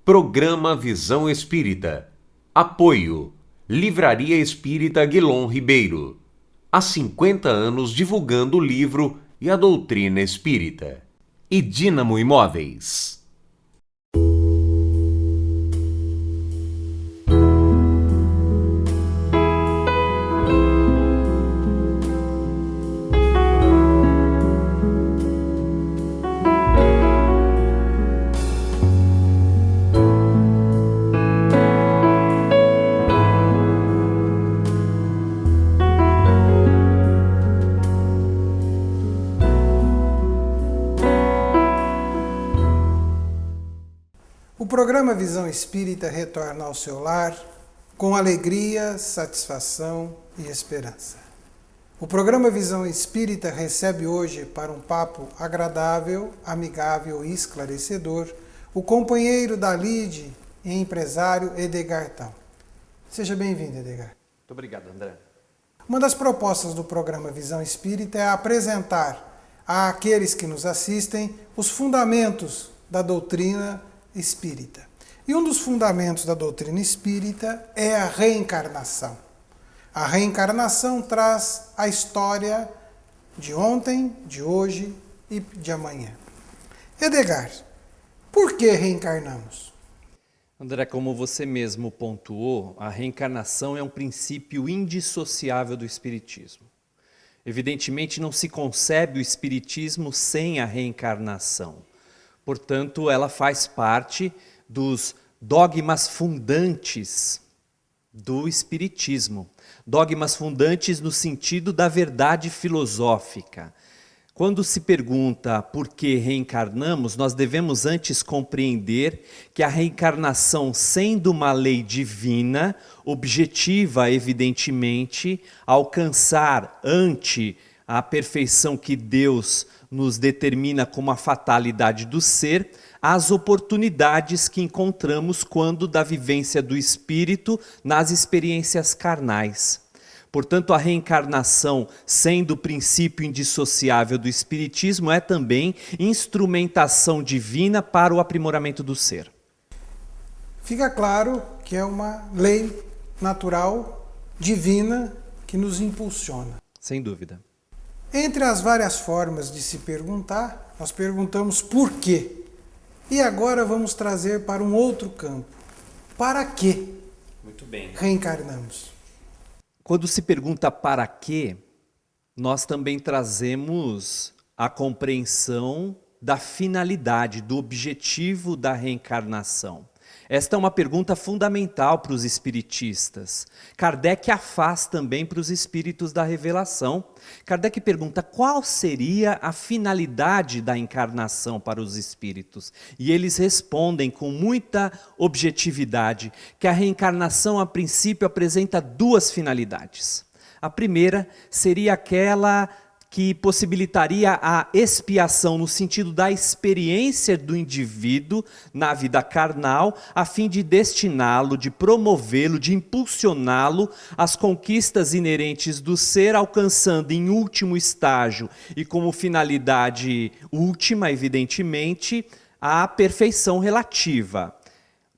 Programa Visão Espírita. Apoio. Livraria Espírita Guilom Ribeiro. Há 50 anos divulgando o livro e a doutrina espírita. E Dínamo Imóveis. O programa Visão Espírita retorna ao seu lar com alegria, satisfação e esperança. O programa Visão Espírita recebe hoje para um papo agradável, amigável e esclarecedor o companheiro da lide e empresário Edgar Tal. Seja bem-vindo, Edgar. Muito obrigado, André. Uma das propostas do programa Visão Espírita é apresentar àqueles que nos assistem os fundamentos da doutrina espírita. E um dos fundamentos da doutrina espírita é a reencarnação. A reencarnação traz a história de ontem, de hoje e de amanhã. Edgar, por que reencarnamos? André, como você mesmo pontuou, a reencarnação é um princípio indissociável do Espiritismo. Evidentemente, não se concebe o Espiritismo sem a reencarnação. Portanto, ela faz parte dos dogmas fundantes do Espiritismo. Dogmas fundantes no sentido da verdade filosófica. Quando se pergunta por que reencarnamos, nós devemos antes compreender que a reencarnação, sendo uma lei divina, objetiva, evidentemente, alcançar ante a perfeição que Deus nos determina como a fatalidade do ser, as oportunidades que encontramos quando da vivência do espírito nas experiências carnais. Portanto, a reencarnação, sendo o princípio indissociável do espiritismo, é também instrumentação divina para o aprimoramento do ser. Fica claro que é uma lei natural, divina, que nos impulsiona. Sem dúvida. Entre as várias formas de se perguntar, nós perguntamos por quê. E agora vamos trazer para um outro campo. Para quê? Muito bem. Reencarnamos? Quando se pergunta para quê, nós também trazemos a compreensão da finalidade, do objetivo da reencarnação. Esta é uma pergunta fundamental para os espiritistas. Kardec a faz também para os espíritos da revelação. Kardec pergunta qual seria a finalidade da encarnação para os espíritos. E eles respondem com muita objetividade que a reencarnação, a princípio, apresenta duas finalidades. A primeira seria aquela que possibilitaria a expiação no sentido da experiência do indivíduo na vida carnal, a fim de destiná-lo, de promovê-lo, de impulsioná-lo às conquistas inerentes do ser, alcançando em último estágio e como finalidade última, evidentemente, a perfeição relativa.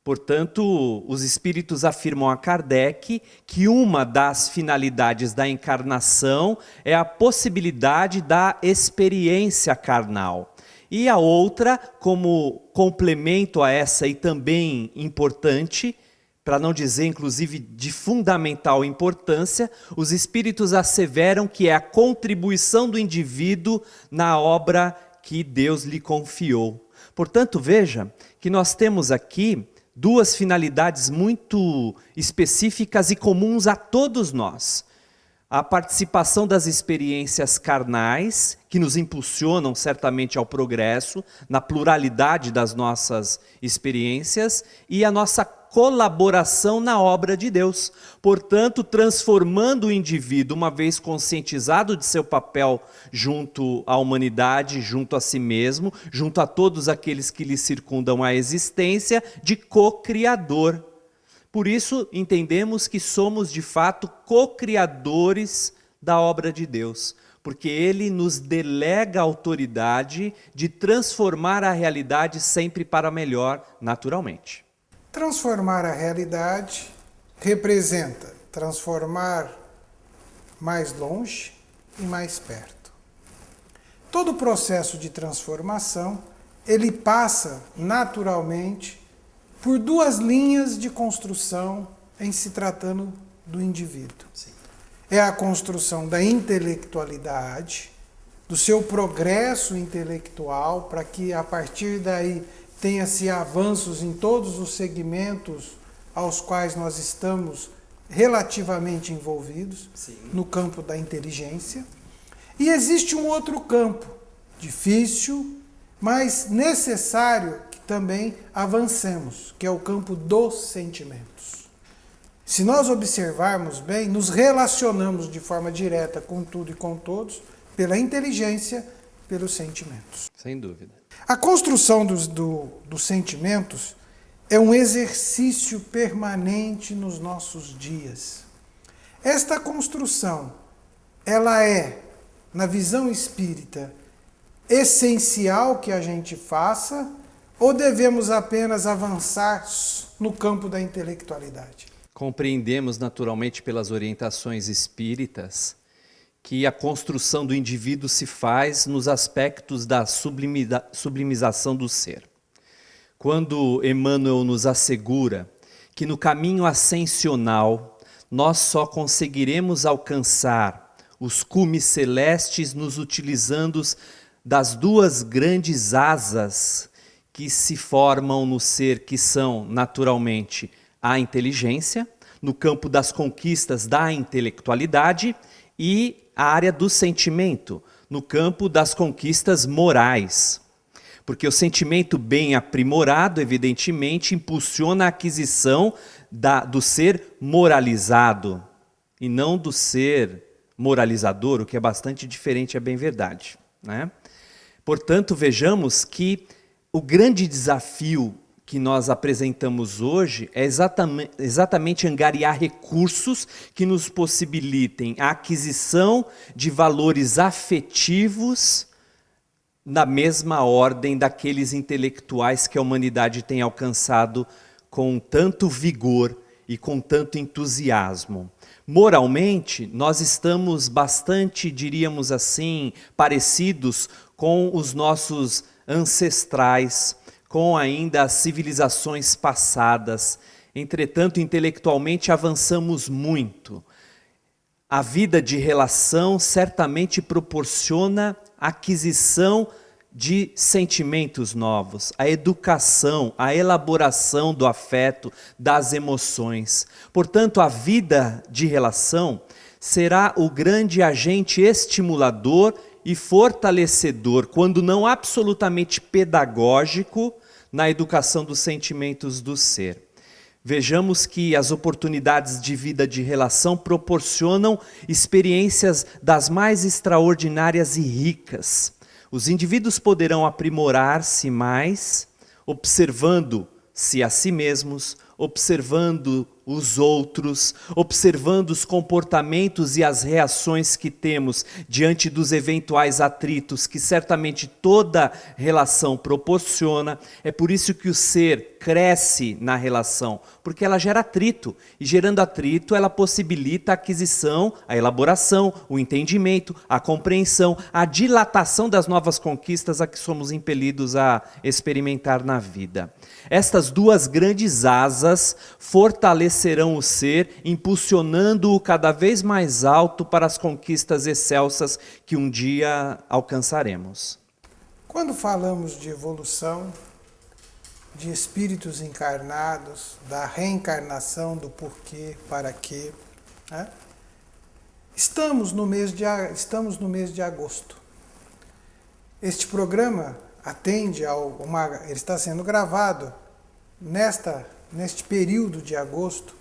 Portanto, os espíritos afirmam a Kardec que uma das finalidades da encarnação é a possibilidade da experiência carnal. E a outra, como complemento a essa e também importante, para não dizer inclusive de fundamental importância, os espíritos asseveram que é a contribuição do indivíduo na obra que Deus lhe confiou. Portanto, veja que nós temos aqui duas finalidades muito específicas e comuns a todos nós. A participação das experiências carnais, que nos impulsionam certamente ao progresso, na pluralidade das nossas experiências, e a nossa colaboração na obra de Deus. Portanto, transformando o indivíduo, uma vez conscientizado de seu papel junto à humanidade, junto a si mesmo, junto a todos aqueles que lhe circundam a existência, de co-criador. Por isso, entendemos que somos, de fato, co-criadores da obra de Deus, porque Ele nos delega a autoridade de transformar a realidade sempre para melhor, naturalmente. Transformar a realidade representa transformar mais longe e mais perto. Todo o processo de transformação, ele passa naturalmente por duas linhas de construção em se tratando do indivíduo. Sim. É a construção da intelectualidade, do seu progresso intelectual, para que a partir daí tenha-se avanços em todos os segmentos aos quais nós estamos relativamente envolvidos, Sim. no campo da inteligência. E existe um outro campo, difícil, mas necessário que também avancemos, que é o campo dos sentimentos. Se nós observarmos bem, nos relacionamos de forma direta com tudo e com todos, pela inteligência, pelos sentimentos. Sem dúvida. A construção dos sentimentos é um exercício permanente nos nossos dias. Esta construção, ela é, na visão espírita, essencial que a gente faça, ou devemos apenas avançar no campo da intelectualidade? Compreendemos naturalmente pelas orientações espíritas que a construção do indivíduo se faz nos aspectos da sublimização do ser. Quando Emmanuel nos assegura que no caminho ascensional nós só conseguiremos alcançar os cumes celestes nos utilizando das duas grandes asas que se formam no ser, que são naturalmente a inteligência, no campo das conquistas da intelectualidade, e a área do sentimento, no campo das conquistas morais. Porque o sentimento bem aprimorado, evidentemente, impulsiona a aquisição do ser moralizado, e não do ser moralizador, o que é bastante diferente, é bem verdade, né? Portanto, vejamos que o grande desafio que nós apresentamos hoje é exatamente angariar recursos que nos possibilitem a aquisição de valores afetivos na mesma ordem daqueles intelectuais que a humanidade tem alcançado com tanto vigor e com tanto entusiasmo. Moralmente, nós estamos bastante, diríamos assim, parecidos com os nossos ancestrais, com ainda as civilizações passadas. Entretanto, intelectualmente avançamos muito. A vida de relação certamente proporciona aquisição de sentimentos novos, a educação, a elaboração do afeto, das emoções. Portanto, a vida de relação será o grande agente estimulador e fortalecedor, quando não absolutamente pedagógico, na educação dos sentimentos do ser. Vejamos que as oportunidades de vida de relação proporcionam experiências das mais extraordinárias e ricas. Os indivíduos poderão aprimorar-se mais, observando-se a si mesmos, observando os outros, observando os comportamentos e as reações que temos diante dos eventuais atritos que certamente toda relação proporciona. É por isso que o ser cresce na relação, porque ela gera atrito, e gerando atrito ela possibilita a aquisição, a elaboração, o entendimento, a compreensão, a dilatação das novas conquistas a que somos impelidos a experimentar na vida. Estas duas grandes asas fortalecerão o ser, impulsionando-o cada vez mais alto para as conquistas excelsas que um dia alcançaremos. Quando falamos de evolução, de espíritos encarnados, da reencarnação, do porquê, para quê, né? Estamos no mês de agosto. Este programa atende ele está sendo gravado neste período de agosto,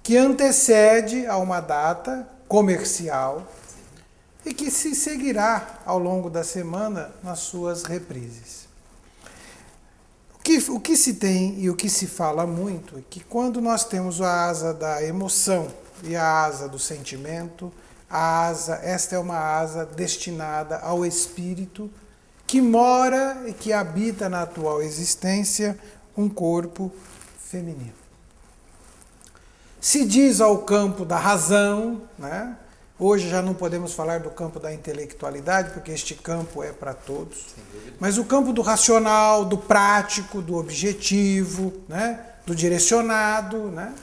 que antecede a uma data comercial e que se seguirá ao longo da semana nas suas reprises. O que se tem e o que se fala muito é que quando nós temos a asa da emoção e a asa do sentimento, esta é uma asa destinada ao espírito que mora e que habita na atual existência um corpo feminino. Se diz ao campo da razão, né? Hoje já não podemos falar do campo da intelectualidade, porque este campo é para todos. Mas o campo do racional, do prático, do objetivo, né? Do direcionado, né?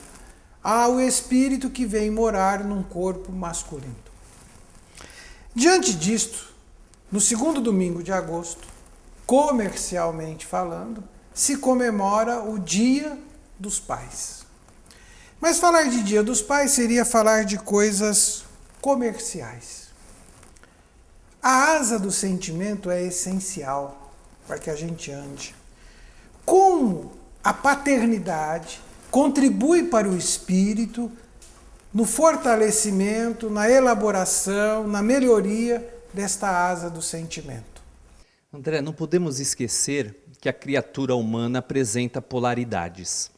Há o espírito que vem morar num corpo masculino. Diante disto, no segundo domingo de agosto, comercialmente falando, se comemora o Dia dos Pais. Mas falar de Dia dos Pais seria falar de coisas comerciais. A asa do sentimento é essencial para que a gente ande. Como a paternidade contribui para o espírito no fortalecimento, na elaboração, na melhoria desta asa do sentimento. André, não podemos esquecer que a criatura humana apresenta polaridades.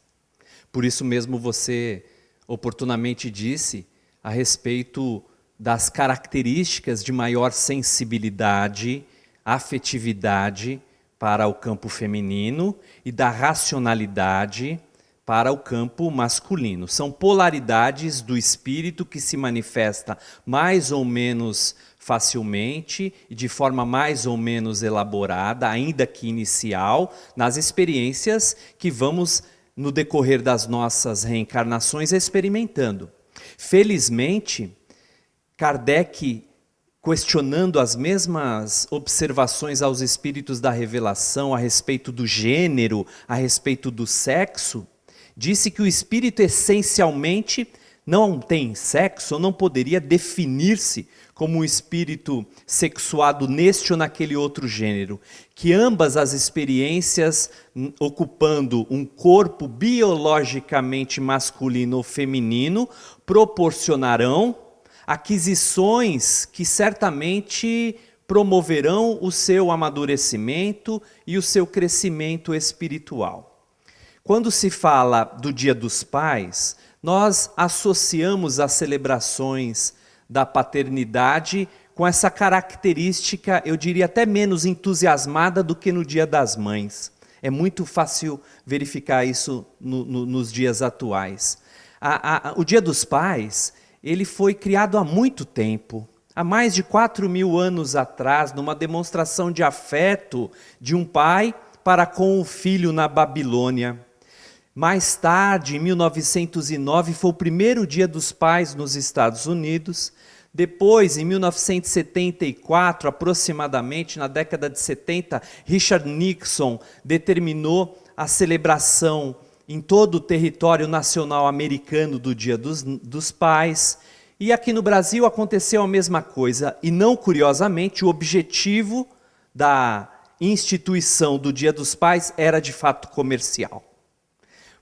Por isso mesmo você oportunamente disse a respeito das características de maior sensibilidade, afetividade para o campo feminino e da racionalidade para o campo masculino. São polaridades do espírito que se manifesta mais ou menos facilmente e de forma mais ou menos elaborada, ainda que inicial, nas experiências que vamos, no decorrer das nossas reencarnações, experimentando. Felizmente, Kardec, questionando as mesmas observações aos espíritos da revelação a respeito do gênero, a respeito do sexo, disse que o espírito essencialmente não tem sexo, ou não poderia definir-se como um espírito sexuado neste ou naquele outro gênero, que ambas as experiências ocupando um corpo biologicamente masculino ou feminino proporcionarão aquisições que certamente promoverão o seu amadurecimento e o seu crescimento espiritual. Quando se fala do Dia dos Pais, nós associamos as celebrações da paternidade com essa característica, eu diria até menos entusiasmada do que no Dia das Mães. É muito fácil verificar isso nos dias atuais. O Dia dos Pais, ele foi criado há muito tempo, há mais de 4.000 anos atrás, numa demonstração de afeto de um pai para com o filho na Babilônia. Mais tarde, em 1909, foi o primeiro Dia dos Pais nos Estados Unidos. Depois, em 1974, aproximadamente, na década de 70, Richard Nixon determinou a celebração em todo o território nacional americano do Dia dos Pais. E aqui no Brasil aconteceu a mesma coisa. E não curiosamente, o objetivo da instituição do Dia dos Pais era de fato comercial.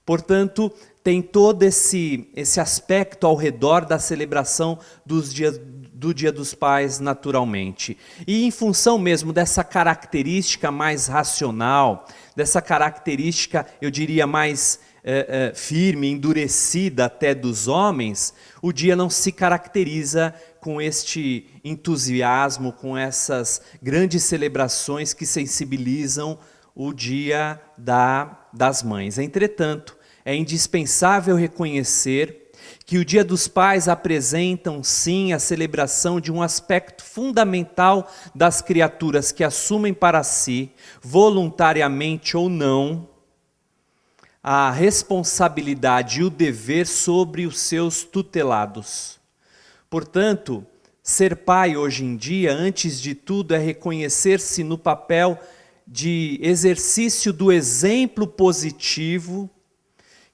Portanto, tem todo esse aspecto ao redor da celebração do Dia dos Pais naturalmente. E em função mesmo dessa característica mais racional, dessa característica, eu diria, mais firme, endurecida até dos homens, o dia não se caracteriza com este entusiasmo, com essas grandes celebrações que sensibilizam o Dia das Mães. Entretanto, é indispensável reconhecer que o Dia dos Pais apresentam, sim, a celebração de um aspecto fundamental das criaturas que assumem para si, voluntariamente ou não, a responsabilidade e o dever sobre os seus tutelados. Portanto, ser pai hoje em dia, antes de tudo, é reconhecer-se no papel de exercício do exemplo positivo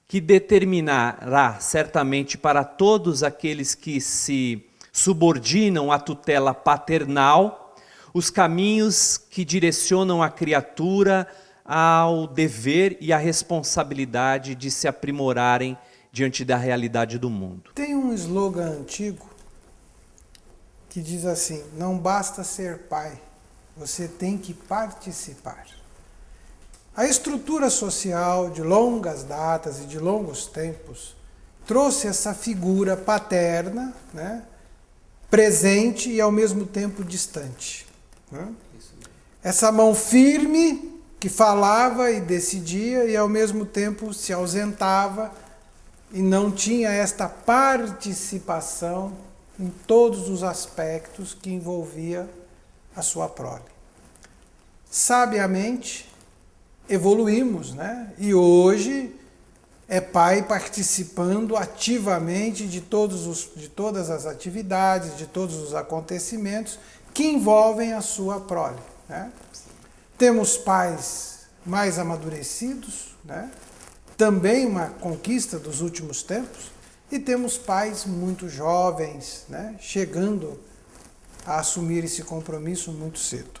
que determinará certamente para todos aqueles que se subordinam à tutela paternal os caminhos que direcionam a criatura ao dever e à responsabilidade de se aprimorarem diante da realidade do mundo. Tem um slogan antigo que diz assim: não basta ser pai, você tem que participar. A estrutura social de longas datas e de longos tempos trouxe essa figura paterna, né, presente e ao mesmo tempo distante. Né? Essa mão firme que falava e decidia e ao mesmo tempo se ausentava e não tinha esta participação em todos os aspectos que envolvia a sua prole. Sabiamente evoluímos, né? E hoje é pai participando ativamente de todas as atividades, de todos os acontecimentos que envolvem a sua prole, né? Temos pais mais amadurecidos, né? Também uma conquista dos últimos tempos, e temos pais muito jovens, né? Chegando a assumir esse compromisso muito cedo.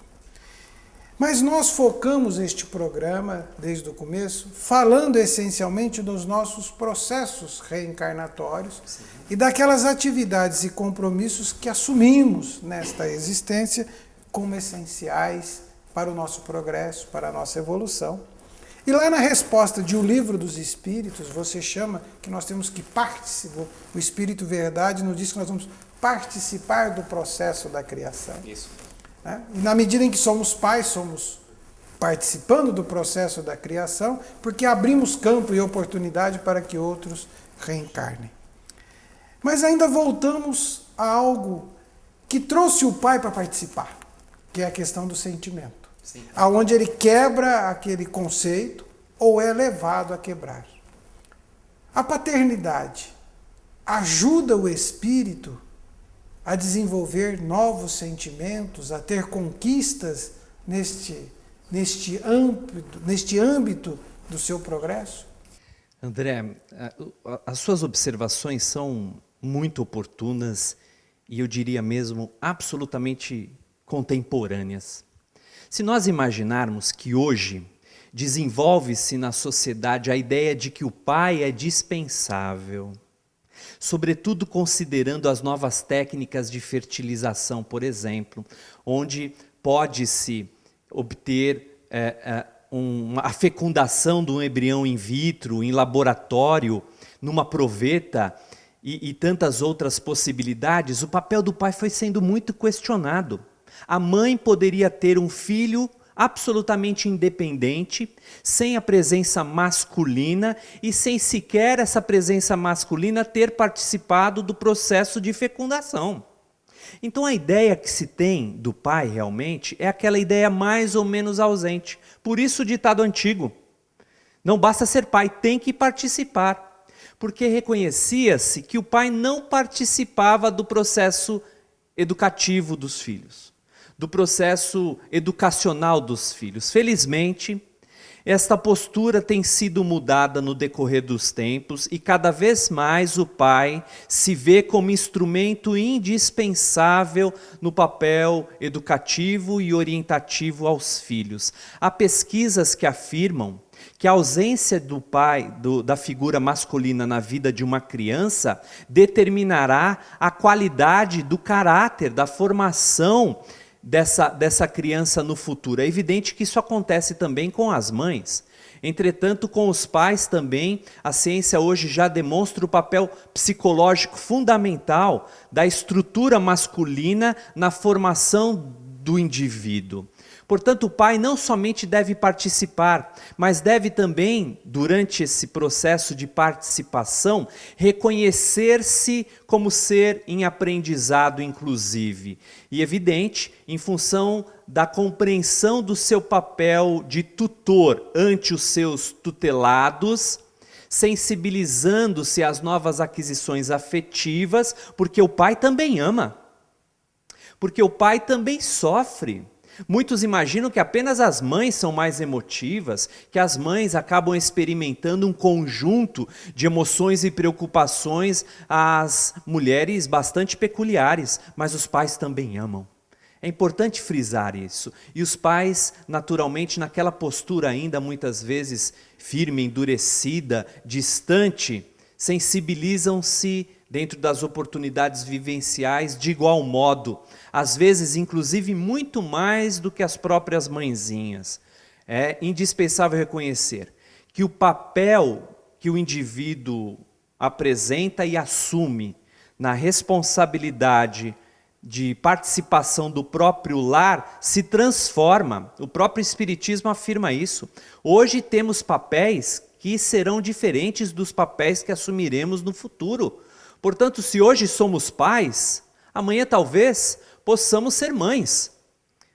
Mas nós focamos este programa, desde o começo, falando essencialmente dos nossos processos reencarnatórios. Sim. E daquelas atividades e compromissos que assumimos nesta existência como essenciais para o nosso progresso, para a nossa evolução. E lá na resposta de O Livro dos Espíritos, você chama que nós temos que participar, o Espírito Verdade nos diz que nós vamos participar do processo da criação. Isso. E na medida em que somos pais, somos participando do processo da criação, porque abrimos campo e oportunidade para que outros reencarnem. Mas ainda voltamos a algo que trouxe o pai para participar, que é a questão do sentimento. Sim. Onde ele quebra aquele conceito ou é levado a quebrar. A paternidade ajuda o espírito a desenvolver novos sentimentos, a ter conquistas neste âmbito do seu progresso? André, as suas observações são muito oportunas e eu diria mesmo absolutamente contemporâneas. Se nós imaginarmos que hoje desenvolve-se na sociedade a ideia de que o pai é dispensável, sobretudo considerando as novas técnicas de fertilização, por exemplo, onde pode-se obter a fecundação de um embrião in vitro, em laboratório, numa proveta e tantas outras possibilidades, o papel do pai foi sendo muito questionado. A mãe poderia ter um filho absolutamente independente, sem a presença masculina e sem sequer essa presença masculina ter participado do processo de fecundação. Então a ideia que se tem do pai realmente é aquela ideia mais ou menos ausente. Por isso o ditado antigo, não basta ser pai, tem que participar. Porque reconhecia-se que o pai não participava do processo educativo dos filhos, do processo educacional dos filhos. Felizmente, esta postura tem sido mudada no decorrer dos tempos e cada vez mais o pai se vê como instrumento indispensável no papel educativo e orientativo aos filhos. Há pesquisas que afirmam que a ausência do pai, da figura masculina na vida de uma criança determinará a qualidade do caráter, da formação dessa criança no futuro. É evidente que isso acontece também com as mães. Entretanto, com os pais também, a ciência hoje já demonstra o papel psicológico fundamental da estrutura masculina na formação do indivíduo. Portanto, o pai não somente deve participar, mas deve também, durante esse processo de participação, reconhecer-se como ser em aprendizado inclusive. E evidente, em função da compreensão do seu papel de tutor ante os seus tutelados, sensibilizando-se às novas aquisições afetivas, porque o pai também ama, porque o pai também sofre. Muitos imaginam que apenas as mães são mais emotivas, que as mães acabam experimentando um conjunto de emoções e preocupações, as mulheres bastante peculiares, mas os pais também amam. É importante frisar isso. E os pais, naturalmente, naquela postura ainda muitas vezes firme, endurecida, distante, sensibilizam-se dentro das oportunidades vivenciais de igual modo, às vezes inclusive muito mais do que as próprias mãezinhas. É indispensável reconhecer que o papel que o indivíduo apresenta e assume na responsabilidade de participação do próprio lar se transforma. O próprio Espiritismo afirma isso. Hoje temos papéis que serão diferentes dos papéis que assumiremos no futuro. Portanto, se hoje somos pais, amanhã talvez possamos ser mães.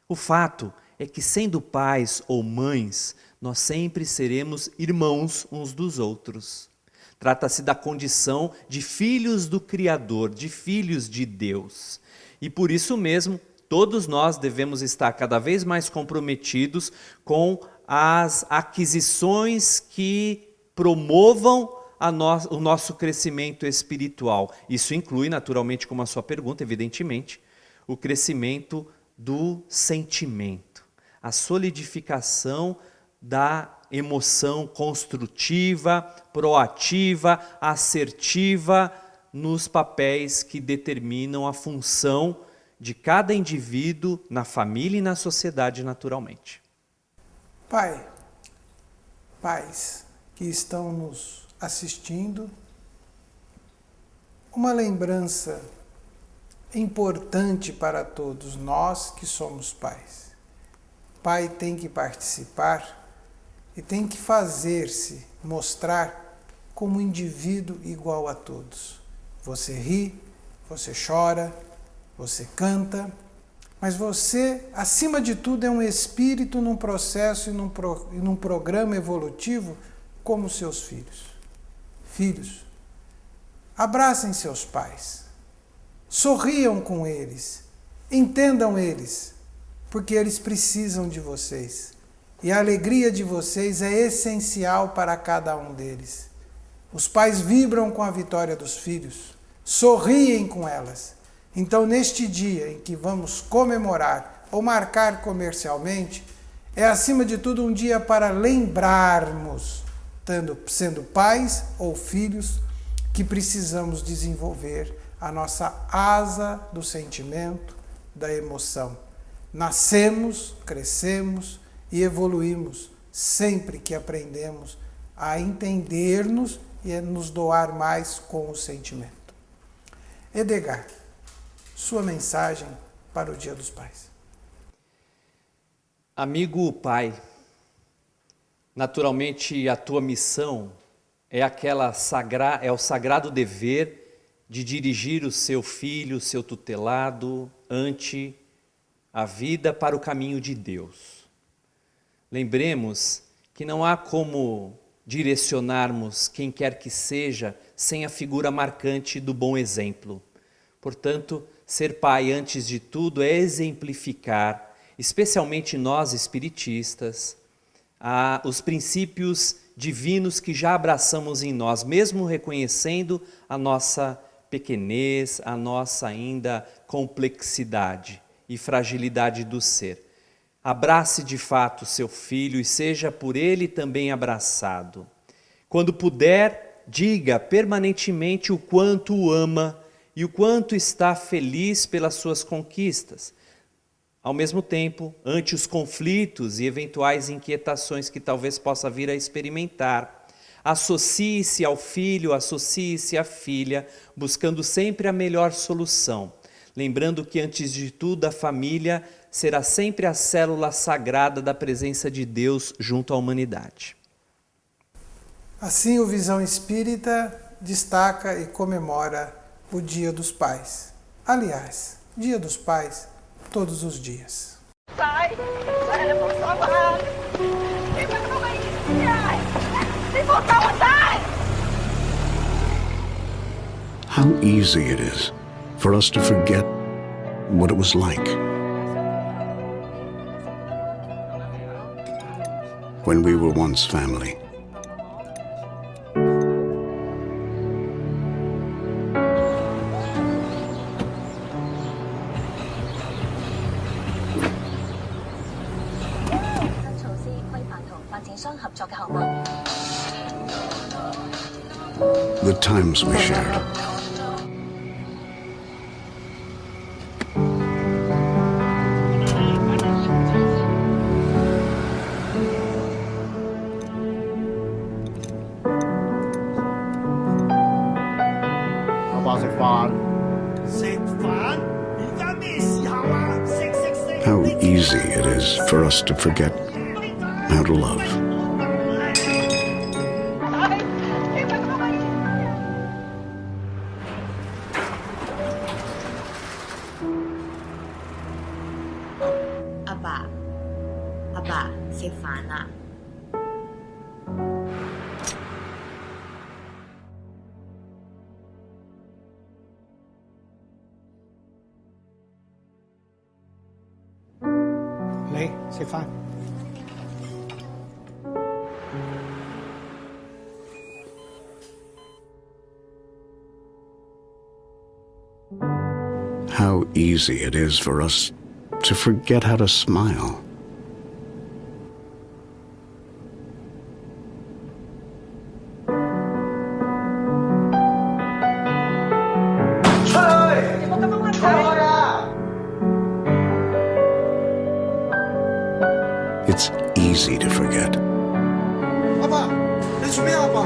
O fato é que, sendo pais ou mães, nós sempre seremos irmãos uns dos outros. Trata-se da condição de filhos do Criador, de filhos de Deus. E por isso mesmo, todos nós devemos estar cada vez mais comprometidos com as aquisições que promovam o nosso crescimento espiritual. Isso inclui, naturalmente, como a sua pergunta, evidentemente, o crescimento do sentimento, a solidificação da emoção construtiva, proativa, assertiva nos papéis que determinam a função de cada indivíduo na família e na sociedade, naturalmente. Pai, pais que estão nos assistindo, uma lembrança importante para todos nós que somos pais. Pai tem que participar e tem que fazer-se mostrar como indivíduo igual a todos. Você ri, você chora, você canta, mas você, acima de tudo, é um espírito num processo e num programa evolutivo como seus filhos. Filhos, abracem seus pais, sorriam com eles, entendam eles, porque eles precisam de vocês. E a alegria de vocês é essencial para cada um deles. Os pais vibram com a vitória dos filhos, sorriem com elas. Então, neste dia em que vamos comemorar ou marcar comercialmente, é acima de tudo um dia para lembrarmos, sendo pais ou filhos, que precisamos desenvolver a nossa asa do sentimento, da emoção. Nascemos, crescemos e evoluímos sempre que aprendemos a entender-nos e a nos doar mais com o sentimento. Edgar, sua mensagem para o Dia dos Pais. Amigo pai, naturalmente a tua missão é o sagrado dever de dirigir o seu filho, o seu tutelado, ante a vida para o caminho de Deus. Lembremos que não há como direcionarmos quem quer que seja sem a figura marcante do bom exemplo. Portanto, ser pai, antes de tudo, é exemplificar, especialmente nós espiritistas, os princípios divinos que já abraçamos em nós, mesmo reconhecendo a nossa pequenez, a nossa ainda complexidade e fragilidade do ser. Abrace de fato seu filho e seja por ele também abraçado. Quando puder, diga permanentemente o quanto o ama e o quanto está feliz pelas suas conquistas. Ao mesmo tempo, ante os conflitos e eventuais inquietações que talvez possa vir a experimentar, associe-se ao filho, associe-se à filha, buscando sempre a melhor solução. Lembrando que, antes de tudo, a família será sempre a célula sagrada da presença de Deus junto à humanidade. Assim, o Visão Espírita destaca e comemora o Dia dos Pais. Aliás, Dia dos Pais, todos os dias. Pai, How easy it is for us to forget what it was like when we were once family. The times we shared. How about it, Fawn? 食飯？而家咩 easy it is for us to forget how to love. Aba, 食飯啦。嚟食飯。How easy it is for us to forget how to smile. It's easy to forget. 阿爸，你做咩啊？阿爸？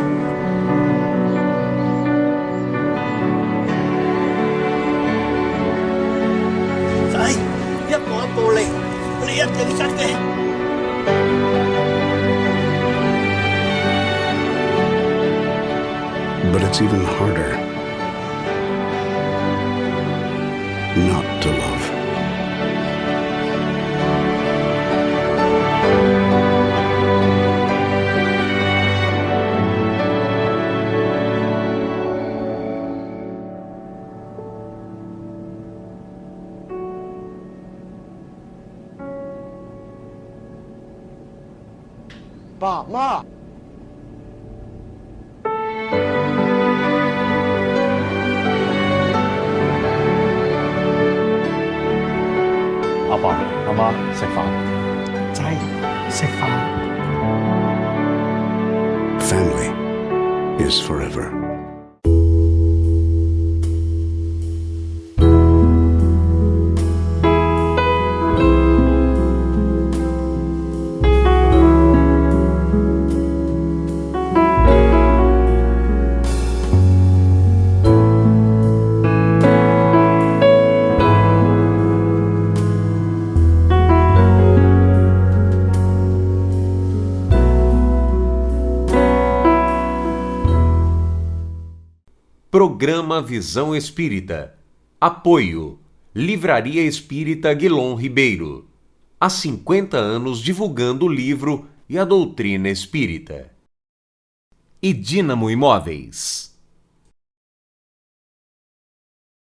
仔，一步一步嚟，你一定得嘅。But it's even harder not to love. Ba, Ma. 阿爸阿媽食飯。仔，食飯。Family is forever. Programa Visão Espírita. Apoio. Livraria Espírita Guilom Ribeiro. Há 50 anos divulgando o livro e a doutrina espírita. E Dínamo Imóveis.